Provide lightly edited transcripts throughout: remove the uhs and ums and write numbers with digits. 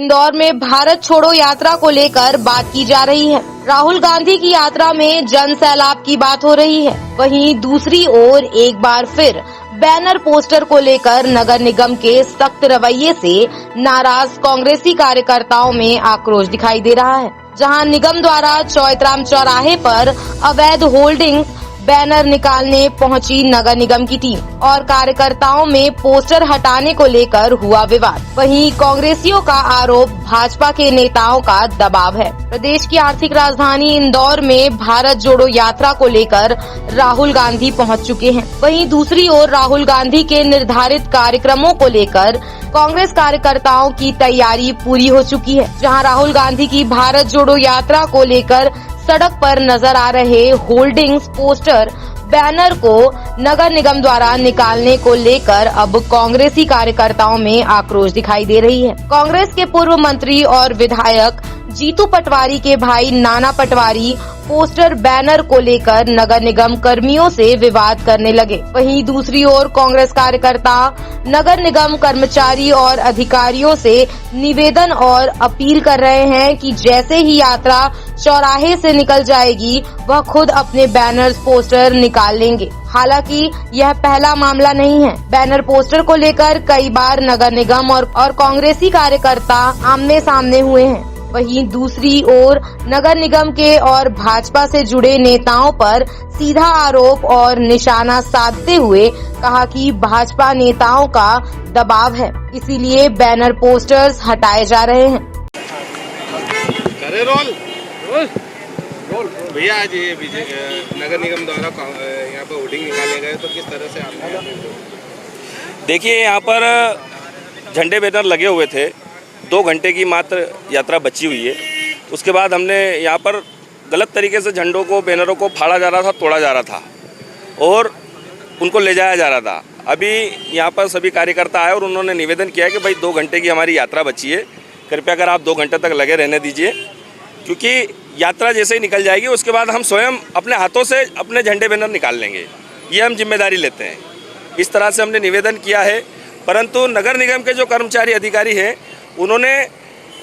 इंदौर में भारत छोड़ो यात्रा को लेकर बात की जा रही है। राहुल गांधी की यात्रा में जन सैलाब की बात हो रही है। वहीं दूसरी ओर एक बार फिर बैनर पोस्टर को लेकर नगर निगम के सख्त रवैये से नाराज कांग्रेसी कार्यकर्ताओं में आक्रोश दिखाई दे रहा है। जहां निगम द्वारा चौइथराम चौराहे पर अवैध होल्डिंग बैनर निकालने पहुंची नगर निगम की टीम और कार्यकर्ताओं में पोस्टर हटाने को लेकर हुआ विवाद। वहीं कांग्रेसियों का आरोप भाजपा के नेताओं का दबाव है। प्रदेश की आर्थिक राजधानी इंदौर में भारत जोड़ो यात्रा को लेकर राहुल गांधी पहुंच चुके हैं। वहीं दूसरी ओर राहुल गांधी के निर्धारित कार्यक्रमों को लेकर कांग्रेस कार्यकर्ताओं की तैयारी पूरी हो चुकी है। जहां राहुल गांधी की भारत जोड़ो यात्रा को लेकर सड़क पर नजर आ रहे होल्डिंग्स, पोस्टर, बैनर को नगर निगम द्वारा निकालने को लेकर अब कांग्रेसी कार्यकर्ताओं में आक्रोश दिखाई दे रही है। कांग्रेस के पूर्व मंत्री और विधायक जीतू पटवारी के भाई नाना पटवारी पोस्टर, बैनर को लेकर नगर निगम कर्मियों से विवाद करने लगे। वहीं दूसरी ओर कांग्रेस कार्यकर्ता नगर निगम कर्मचारी और अधिकारियों से निवेदन और अपील कर रहे हैं कि जैसे ही यात्रा चौराहे से निकल जाएगी वह खुद अपने बैनर्स, पोस्टर निकाल लेंगे। हालांकि यह पहला मामला नहीं है। बैनर पोस्टर को लेकर कई बार नगर निगम और कांग्रेसी कार्यकर्ता आमने सामने हुए हैं। वहीं दूसरी ओर नगर निगम के और भाजपा से जुड़े नेताओं पर सीधा आरोप और निशाना साधते हुए कहा कि भाजपा नेताओं का दबाव है, इसीलिए बैनर पोस्टर्स हटाए जा रहे हैं। भैया आज ये नगर निगम द्वारा यहाँ पर होर्डिंग निकाले गए, तो किस तरह से आपने? देखिए, यहाँ पर झंडे बैनर लगे हुए थे। 2 घंटे की मात्र यात्रा बची हुई है। उसके बाद हमने यहाँ पर गलत तरीके से झंडों को, बैनरों को फाड़ा जा रहा था, तोड़ा जा रहा था और उनको ले जाया जा रहा था। अभी यहाँ पर सभी कार्यकर्ता आए और उन्होंने निवेदन किया है कि भाई 2 घंटे की हमारी यात्रा बची है, कृपया कर आप 2 घंटे तक लगे रहने दीजिए, क्योंकि यात्रा जैसे ही निकल जाएगी उसके बाद हम स्वयं अपने हाथों से अपने झंडे बैनर निकाल लेंगे, ये हम जिम्मेदारी लेते हैं। इस तरह से हमने निवेदन किया है। परंतु नगर निगम के जो कर्मचारी अधिकारी हैं उन्होंने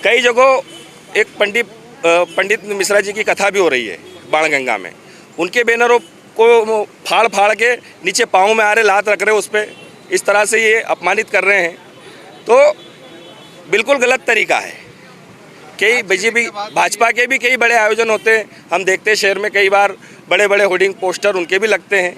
कई जगह, एक पंडित मिश्रा जी की कथा भी हो रही है बाणगंगा में, उनके बैनरों को फाड़ फाड़ के नीचे पाँव में आ रहे, लात रख रहे उस पर, इस तरह से ये अपमानित कर रहे हैं। तो बिल्कुल गलत तरीका है। कई बीजेपी, भाजपा के भी कई बड़े आयोजन होते हैं, हम देखते हैं शहर में कई बार बड़े बड़े होर्डिंग, पोस्टर उनके भी लगते हैं,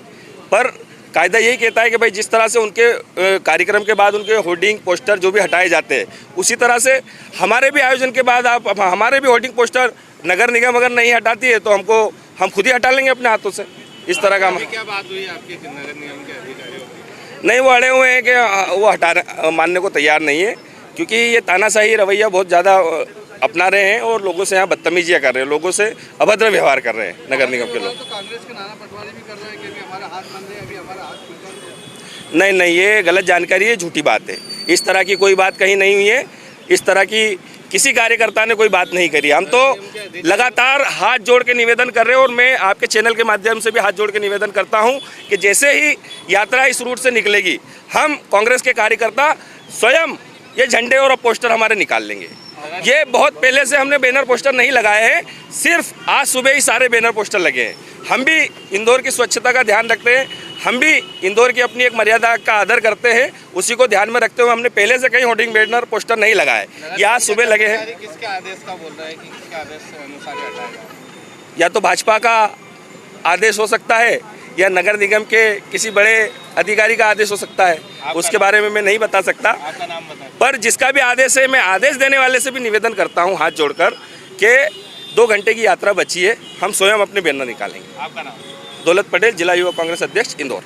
पर कायदा यही कहता है कि भाई जिस तरह से उनके कार्यक्रम के बाद उनके होर्डिंग, पोस्टर जो भी हटाए जाते हैं, उसी तरह से हमारे भी आयोजन के बाद आप हमारे भी होर्डिंग, पोस्टर नगर निगम अगर नहीं हटाती है तो हम खुद ही हटा लेंगे अपने हाथों से। इस तरह का क्या बात हुई आपके नगर निगम के अधिकारियों? नहीं, वो अड़े हुए हैं कि वो मानने को तैयार नहीं है, क्योंकि ये तानाशाही रवैया बहुत ज़्यादा अपना रहे हैं और लोगों से यहाँ बदतमीजियाँ कर रहे हैं, लोगों से अभद्र व्यवहार कर रहे हैं नगर निगम के लोग। तो कांग्रेस के नाना पटवारी भी कर रहे हैं कि हमारा हाथ बंद है, अभी हमारा हाथ खुलकर। नहीं, ये गलत जानकारी है, झूठी बात है। इस तरह की कोई बात कहीं नहीं हुई है। इस तरह की किसी कार्यकर्ता ने कोई बात नहीं करी। हम तो लगातार हाथ जोड़ के निवेदन कर रहे हैं और मैं आपके चैनल के माध्यम से भी हाथ जोड़ के निवेदन करता हूं कि जैसे ही यात्रा इस रूट से निकलेगी, हम कांग्रेस के कार्यकर्ता स्वयं ये झंडे और पोस्टर हमारे निकाल लेंगे। ये बहुत पहले से हमने बैनर पोस्टर नहीं लगाए हैं, सिर्फ आज सुबह ही सारे बैनर पोस्टर लगे हैं। हम भी इंदौर की स्वच्छता का ध्यान रखते हैं, हम भी इंदौर की अपनी एक मर्यादा का आदर करते हैं, उसी को ध्यान में रखते हुए हमने पहले से कहीं होर्डिंग, बैनर, पोस्टर नहीं लगाए। ये आज सुबह लगे हैं। किसके आदेश का बोल रहा है कि किसके आदेश के अनुसार हटाएगा? या तो भाजपा का आदेश हो सकता है या नगर निगम के किसी बड़े अधिकारी का आदेश हो सकता है, उसके बारे में मैं नहीं बता सकता। आपका नाम बताएं। पर जिसका भी आदेश है, मैं आदेश देने वाले से भी निवेदन करता हूं हाथ जोड़कर कि 2 घंटे की यात्रा बची है, हम स्वयं अपने बैनर निकालेंगे। आपका नाम? दौलत पटेल, जिला युवा कांग्रेस अध्यक्ष, इंदौर।